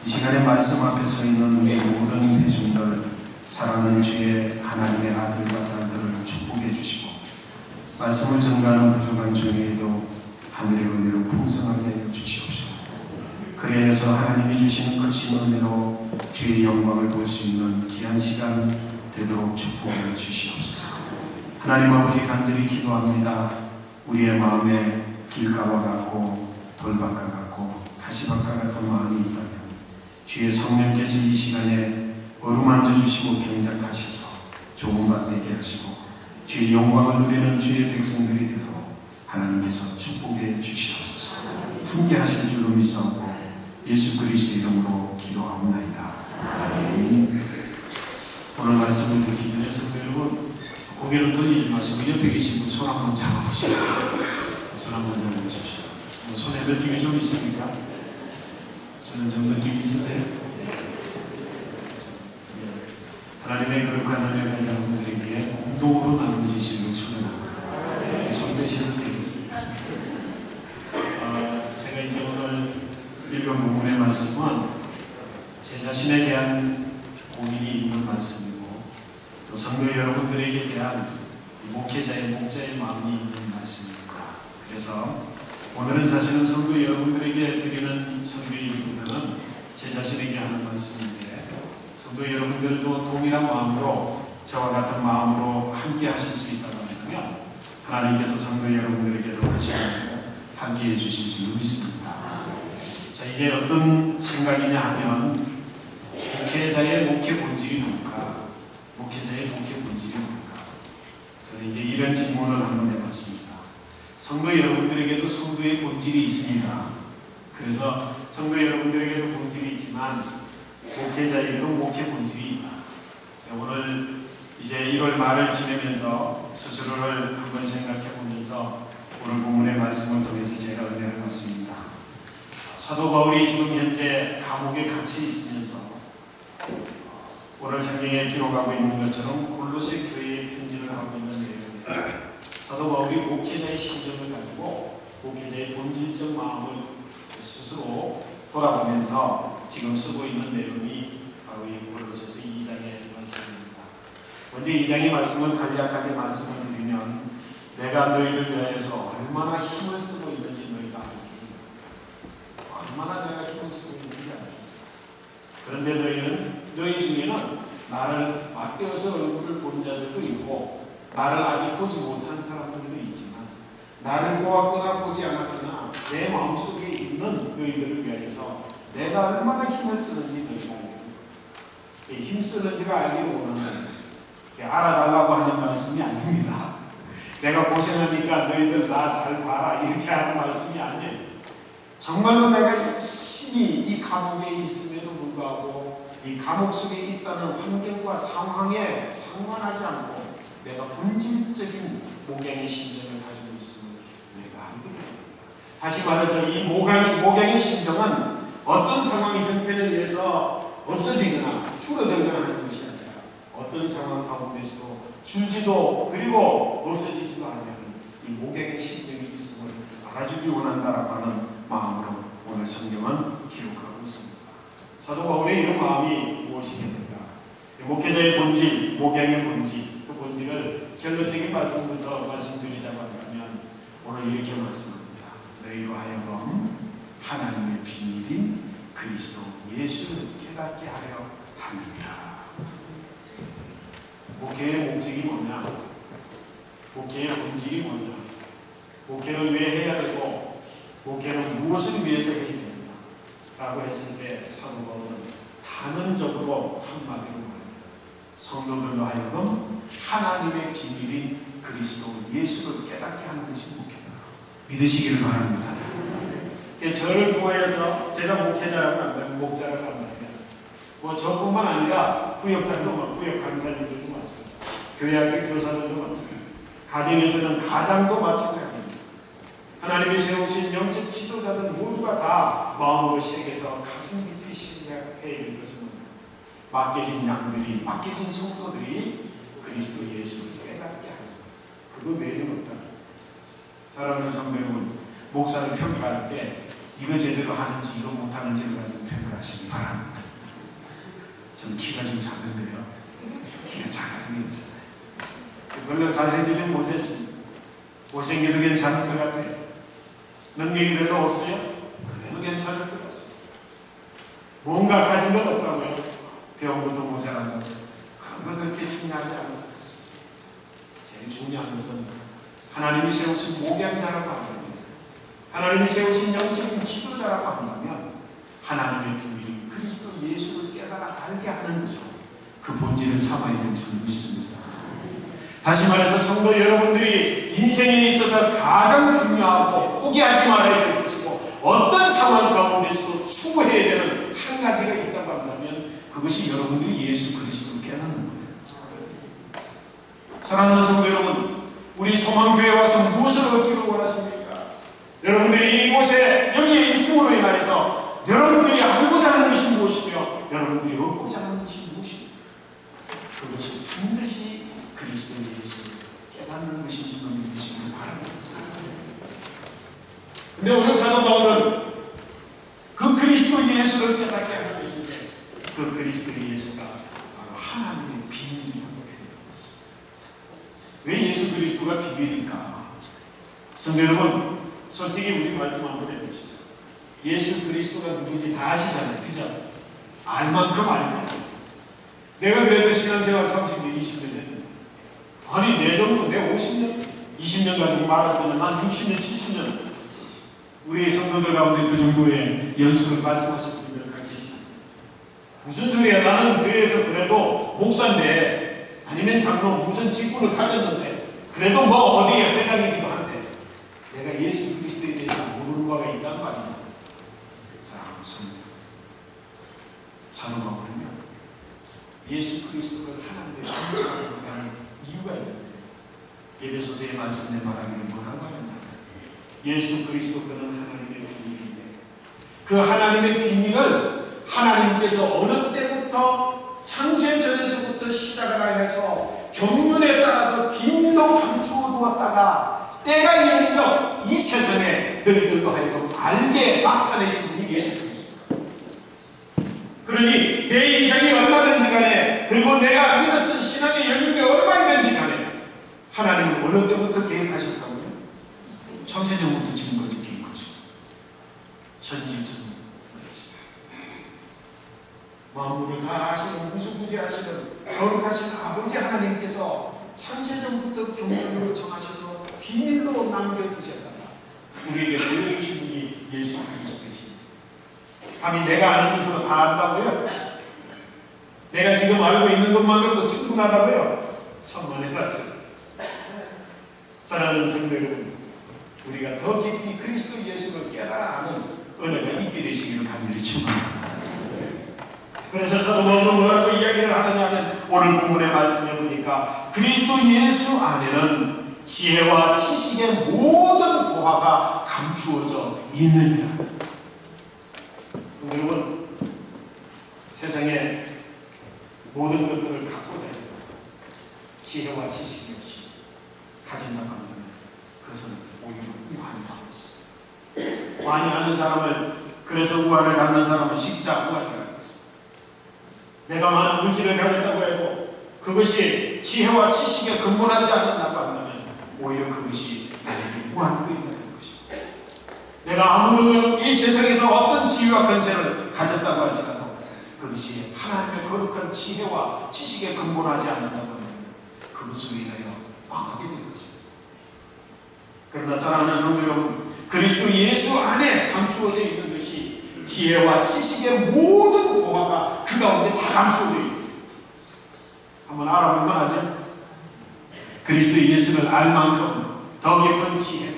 시간에 말씀 앞에 서 있는 우리 모든 회중들, 사랑하는 주의 하나님의 아들과 딸들을 축복해 주시고, 말씀을 전가하는 부족한 중에도 하늘의 은혜로 풍성하게 하여 주시옵소서. 그래서 하나님이 주시는 크신 은혜로 주의 영광을 볼 수 있는 귀한 시간 되도록 축복해 주시옵소서. 하나님 아버지, 간절히 기도합니다. 우리의 마음에 길가와 같고 돌밭과 같고 가시밭과 같은 마음이 있다면 주의 성령께서 이 시간에 어루만져 주시고 경작하셔서 좋은 밭 되게 하시고 주의 영광을 누리는 주의 백성들이 되도록 하나님께서 축복해 주시옵소서. 함께 하실 줄로 믿사오고 예수 그리스도 이름으로 기도하옵나이다. 아멘. 오늘 말씀을 듣기 전에 성도 여러분, 고개를 돌리지 마시고 옆에 계신 분 손 한번 잡아보시고, 손 한번 잡아보십시오. 손에 느낌이 좀 있습니까? 손은 좀 느낌이 있으세요? 하나님의 거룩한 은혜가 여러분들에게 공동으로 나누어지시길 축원합니다. 손 대시면 되겠습니다. 제가 이제 오늘 읽은 부분의 말씀은 제 자신에 대한 고민이 있는 말씀이고, 또 성도 여러분들에게 대한 목회자의 목자의 마음이 있는 말씀입니다. 그래서 오늘은 사실은 성도 여러분들에게 드리는 설교이기보다는 제 자신에게 하는 말씀인데, 성도 여러분들도 동일한 마음으로, 저와 같은 마음으로 함께 하실 수 있다고 한다면 하나님께서 성도 여러분들에게도 그 시간에 함께 해주실 줄 믿습니다. 자, 이제 어떤 생각이냐 하면, 목회자의 목회 본질이 뭘까? 목회자의 목회 본질이 뭘까? 저는 이제 이런 질문을 한번 해봤습니다. 성도 여러분들에게도 성도의 본질이 있습니다. 그래서 성도 여러분들에게도 본질이 있지만 목회자에게도 목회 본질이 있다. 오늘 이제 1월 말을 지내면서 스스로를 한번 생각해 보면서 오늘 본문의 말씀을 통해서 제가 은혜를 받습니다. 사도 바울이 지금 현재 감옥에 갇혀 있으면서 오늘 성경에 기록하고 있는 것처럼 골로새 교회에 편지를 하고 있는 내용입니다. 사도 바울이 목회자의 심정을 가지고 목회자의 본질적 마음을 스스로 돌아보면서 지금 쓰고 있는 내용이 바로 이 골로새서 2장의 말씀입니다. 먼저 2장의 말씀을 간략하게 말씀을 드리면, 내가 너희를 위하여서 얼마나 힘을 쓰고 있는지 너희가 알겠느냐. 얼마나 내가 힘을 쓰고 있는지 알겠느냐. 그런데 너희 중에는 나를 맞대어서 얼굴을 본 자들도 있고 나를 아직 보지 못한 사람들도 있지만, 나를 보았거나 보지 않았거나 내 마음속에 있는 너희들을 위하여서 내가 얼마나 힘을 쓰는지 너희가 알겠느냐. 힘쓰는지가 알기를 원하는, 알아달라고 하는 말씀이 아닙니다. 내가 고생하니까 너희들 나 잘 봐라 이렇게 하는 말씀이 아니에요. 정말로 내가 열심히 이 감옥에 있음에도 불구하고 이 감옥 속에 있다는 환경과 상황에 상관하지 않고 내가 본질적인 목양의 심정을 가지고 있음을 내가 알게 됩니다. 다시 말해서 이 목양의 심정은 어떤 상황의 형편에 의해서 없어지거나 줄어들거나 하는 것이 아니라 어떤 상황 가운데서도 줄지도 그리고 없어지지도 않는 이 목양의 심정이 있음을 알아주기 원한다라고 하는 마음으로 오늘 성경은 기록하고 있습니다. 사도 바울의 이런 마음이 무엇이겠는가? 목회자의 본질, 목양의 본질, 그 본질을 결론적인 말씀부터 말씀드리자고 한다면 오늘 이렇게 말씀합니다. 너희로 하여금 하나님의 비밀인 그리스도 예수를 깨닫게 하려 함이니라. 목회의 목적이 뭐냐? 목회의 본질이 뭐냐? 목회를 왜 해야 되고 목회는 무엇을 위해서 해야 되느냐? 라고 했을 때 사도 바울은 단언적으로 한마디로 말합니다. 성도들로 하여금 하나님의 비밀인 그리스도 예수를 깨닫게 하는 것이 목회다. 믿으시기를 바랍니다. 저를 통하여서 제가 목회자라고 한다면, 목자라고 한다면 저뿐만 아니라 구역장도, 구역 강사님들도 마찬가지입니다. 교회학교 교사들도 마찬가지입니다. 가정에서는 가장도 마찬가지입니다. 하나님이 세우신 영적 지도자들 모두가 다 마음으로 시행해서 가슴 깊이 신뢰해야 될 것은 맡겨진 양들이, 맡겨진 성도들이 그리스도 예수를 깨닫게 하는 것. 그거 외에는 없다. 사랑하는 성도 여러분, 목사를 평가할 때 이거 제대로 하는지 이거 못하는지를 가지고 평가하시기 바랍니다. 키가 좀 작은데요. 키가 작아진 게 있잖아요. 별로 잘생기지 못했습니다. 못생겨도 괜찮을 것 같아요. 능력이 별로 없어요. 그래도 괜찮을 것 같습니다. 뭔가 가진 건 없다고요. 배운 것도 모자란다고. 그런 건 그렇게 중요하지 않은 것 같습니다. 제일 중요한 것은 하나님이 세우신 목양자라고 한다면, 하나님이 세우신 영적인 지도자라고 한다면 하나님의 비밀이 그리스도 예수를 깨달아 알게 하는 것으로 그 본질을 삼아야 될 줄 믿습니다. 다시 말해서 성도 여러분들이 인생에 있어서 가장 중요하고 포기하지 말아야 될 것이고 어떤 상황 가운데서도 추구해야 되는 한 가지가 있다고 한다면 그것이 여러분들이 예수 그리스도를 깨닫는 거예요. 사랑하는 성도 여러분, 우리 소망교회 와서 무엇을 얻기를 원하십니까? 여러분들이 이곳에 여기에 있음으로 인하여서 여러분들이 알고자 하는 것이 무엇이며 여러분들이 얻고자 하는 것이 무엇입니까? 그것이 반드시 그리스도 예수를 깨닫는 것인 줄 믿으시길 바랍니다. 근데 오늘 사도 바울은 그 그리스도 예수를 깨닫게 하는 것인데 그 그리스도 예수가 바로 하나님의 비밀이라고 표현했습니다. 왜 예수 그리스도가 비밀일까? 성도 여러분, 솔직히 우리 말씀 한번 해보시죠. 예수 그리스도가 누구인지 다 아시잖아요. 그죠? 알 만큼 알죠. 내가 그래도 신앙생활 30년, 20년 했는데 아니 내 정도 내 50년, 20년 가지고 말할 거냐. 난 60년, 70년 우리 성도들 가운데 그 정도의 연수를 말씀하신 분들 가 계십니다. 무슨 소리야. 나는 교회에서 그래도 목사인데 아니면 장로 무슨 직분을 가졌는데 그래도 뭐 어디에 회장이기도 한데 내가 예수 그리스도에 대해서 모르는 바가 있단 말이야. 사랑하는 성도, 사도 바울은요 예수 그리스도를 하나님의 비밀이라고 하는 이유가 있는데 에베소서의 말씀에 말하기를 뭐라고 하느냐. 예수 그리스도 그는 하나님의 비밀인데 그 하나님의 비밀을 하나님께서 어느 때부터 창세 전에서부터 시작을 하여서 경륜에 따라서 비밀로 감추어 두었다가 때가 이르죠. 이 세상에 너희들도 하여금 알게 나타내신 분이 예수 그리스도. 그러니 내 인생이 얼마든지 간에 그리고 내가 믿었던 신앙의 열매가 얼마든지 간에 하나님은 어느 때부터 계획하셨다고요? 창세전부터 지금까지 계획하셨다. 천지전 만물을 다 하시는 무수부지하시는 거룩하신 아버지 하나님께서 창세전부터 경륜으로 정하셔서 비밀로 남겨두셨다가 우리에게 보여주신 분이 예수 그리스도이십니다. 감히 내가 아는 것으로 다 안다고요? 내가 지금 알고 있는 것만으로도 충분하다고요? 천만에 닿습니다. 사랑하는 성도 여러분, 우리가 더 깊이 그리스도 예수를 깨달아 아는 은혜가 있게 되시기를 간절히 축원합니다. 그래서 사도 바울은 뭐라고 이야기를 하느냐면 오늘 본문의 말씀에 보니까 그리스도 예수 안에는 지혜와 지식의 모든 보화가 감추어져 있느니라. 여러분, 세상에 모든 것들을 갖고자 해도 지혜와 지식이 없이 가진다고 하면 그것은 오히려 우환이 가고 있습니다. 많이 아는 사람을, 그래서 우환을 갖는 사람은 십자 우환이 가고 있습니다. 내가 많은 물질을 가졌다고 해도 그것이 지혜와 지식에 근본하지 않는다고 한다면 오히려 그것이 나에게 우환거리가 될 것입니다. 내가 아무런 이 세상에서 어떤 지위와 권세를 가졌다고 할지라도 그것이 하나님의 거룩한 지혜와 지식에 근본하지 않는다고 하면 그것으로 인하여 망하게 될 것입니다. 그러나 사랑하는 성도 여러분, 그리스도 예수 안에 감추어져 있는 것이 지혜와 지식의 모든 보화가 그 가운데 다 감추어져 있습니다. 한번 알아볼 만하죠? 그리스도 예수를 알 만큼 더 깊은 지혜,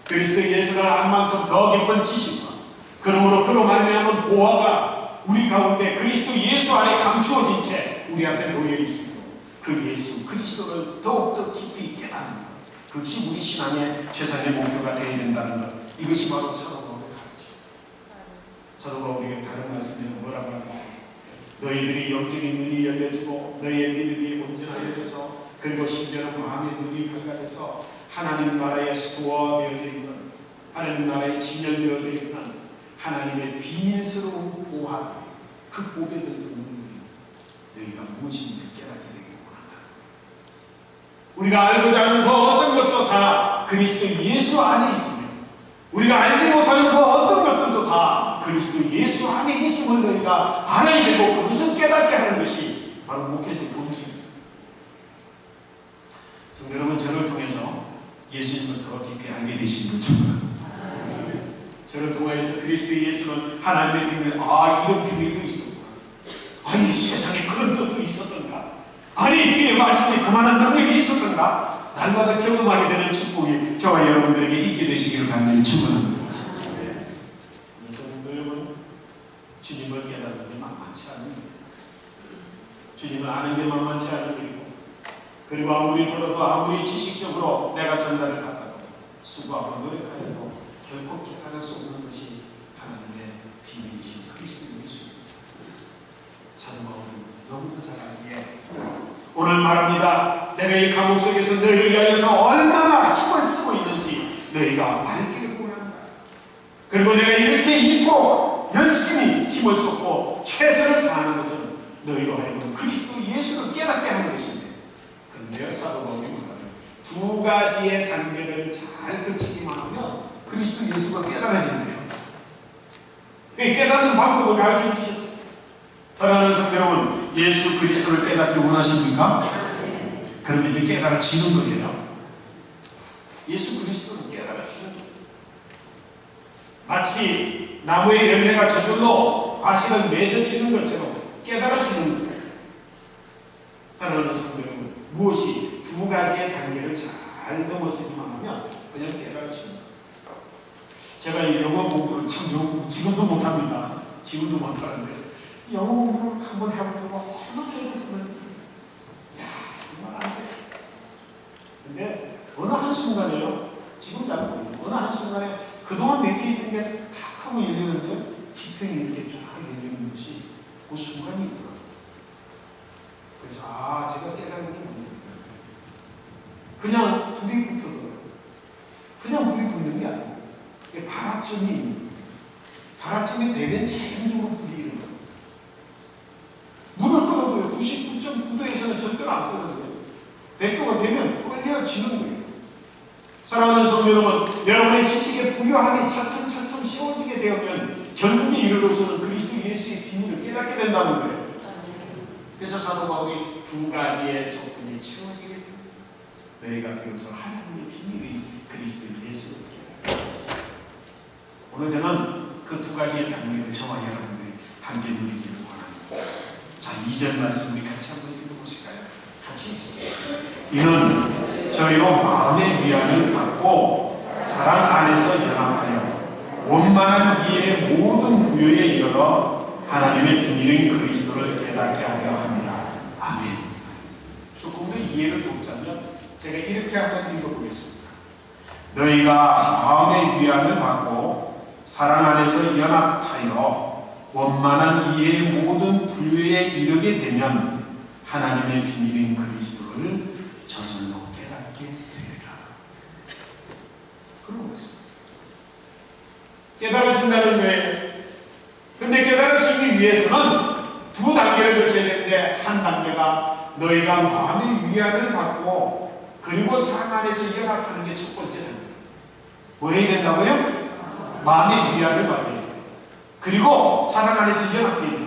그리스도 예수를 알 만큼 더 깊은 지식과 그러므로 그로 말미암은 보화가 우리 가운데 그리스도 예수 안에 감추어진 채 우리 앞에 놓여 있습니다. 그 예수 그리스도를 더욱더 깊이 깨닫는 것, 그것이 우리 신앙의 최선의 목표가 되어야 된다는 것, 이것이 바로 사도 바울의 가르침. 사도 바울이 다른 말씀에는 뭐라고 합니까? 너희들이 영적인 눈이 열려지고 너희의 믿음이 온전하여져서 그리고 심지어는 마음의 눈이 밝아져서 하나님 나라에 수도화되어져 있는, 하나님 나라에 진열되어져 있는 하나님의 비밀스러운 보화, 그 보배된 부분들이 너희가 무엇인지 깨닫게 되기를 원한다. 우리가 알고자 하는 그 어떤 것도 다 그리스도 예수 안에 있으며, 우리가 알지 못하는 그 어떤 것들도 다 그리스도 예수 안에 있음을 너희가 알아야 되고, 그것을 깨닫게 하는 것이 바로 목회자의 본질입니다. 여러분, 저를 통해서 예수님을 더 깊이 알게 되시는 걸 축원합니다. 저를 통해서 그리스도 예수는 하나님의 비밀, 이런 비밀도 있었구나. 아니, 세상에 그런 뜻도 있었던가. 아니, 주의 말씀에 그만한 능력이 있었던가. 날마다 경험하게 되는 축복이 저와 여러분들에게 있게 되시기를 간절히 축원합니다. 그래서 여러분, 주님을 깨닫는 게 만만치 않은 일이에요. 주님을 아는 게 만만치 않은 일이고, 그리고 아무리 들어도 아무리 지식적으로 내가 전달을 갖다도 수고하고 노력하여도 결코 깨달을 수 없는 것이 하나님의 비밀이신 그리스도 예수입니다. 사도 바울은 너무나 잘 알기에 오늘 말합니다. 내가 이 감옥 속에서 너희를 위하여서 얼마나 힘을 쓰고 있는지 너희가 알기를 원한다. 그리고 내가 이렇게 이토록 열심히 힘을 쏟고 최선을 다하는 것은 너희로 하여금 그리스도 예수를 깨닫게 하는 것입니다. 그런데요, 사도 바울이 말하는 두 가지의 단계를 잘 거치기만 하면 그리스도 예수가 깨달아진대요. 깨닫는 방법을 가르쳐 주셨어요. 사랑하는 성도 여러분, 예수 그리스도를 깨닫기 원하십니까? 그러면 깨달아지는 거예요. 예수 그리스도를 깨달아지는 거예요. 마치 나무의 열매가 저절로 과실을 맺어지는 것처럼 깨달아지는 거예요. 사랑하는 성도 여러분, 무엇이 두 가지의 단계를 잘 넘어서기만 하면 그냥 깨달아지는 거예요. 제가 이 영어 공부를 참 지금도 못합니다. 지금도 못하는데 영어 공부를 한번 해보려고 얼마나 해봤으면 정말 안 돼요. 근데 어느 한순간에요, 지금 잘 모르고 어느 한순간에 그동안 몇 개 있던 게 탁 하고 열리는데 지평이 이렇게 쫙 열리는 것이 그 순간이 있더라고요. 그래서 제가 깨달은 게 뭡니까? 그냥 불이 붙더라고요. 그냥 불이 붙는 게 아니에요. 발화점이 있는 거예요. 발화점이 되면 자연적으로 불이 일어나요. 물을 끓여도요, 99.9도에서는 절대로 안 끓여져요. 100도가 되면 끓여지는 거예요. 사랑하는 성도 여러분, 여러분의 지식의 부유함이 차츰차츰 씌워지게 되면 결국에 이르러서는 그리스도 예수의 비밀을 깨닫게 된다는 거예요. 그래서 사도 바울이 두 가지의 조건이 채워지게 됩니다. 너희가 비로소 하나님의 비밀이 그리스도 예수를 깨닫게 됩니다. 오늘 저는 그 두 가지의 단계를 저와 여러분들이 함께 누리기를 원합니다. 자, 2절 말씀 우리 같이 한번 읽어보실까요? 같이 읽습니다. 이는 저희로 마음의 위안을 받고 사랑 안에서 연합하여 원만한 이해의 모든 부요에 이르러 하나님의 비밀인 그리스도를 깨닫게 하려 합니다. 아멘. 조금 더 이해를 돕자면 제가 이렇게 한번 읽어보겠습니다. 너희가 마음의 위안을 받고 사랑 안에서 연합하여 원만한 이해의 모든 부유에 이르게 되면 하나님의 비밀인 그리스도를 저절로 깨닫게 되리라. 그런 것입니다. 깨달아진다는 거예요. 그런데 깨달아지기 위해서는 두 단계를 거쳐야 되는데, 한 단계가 너희가 마음의 위안을 받고 그리고 사랑 안에서 연합하는 게 첫 번째 단계. 뭐 해야 된다고요? 마음의 위안을 받아야 돼요. 그리고 사랑 안에서 연합해야 돼요.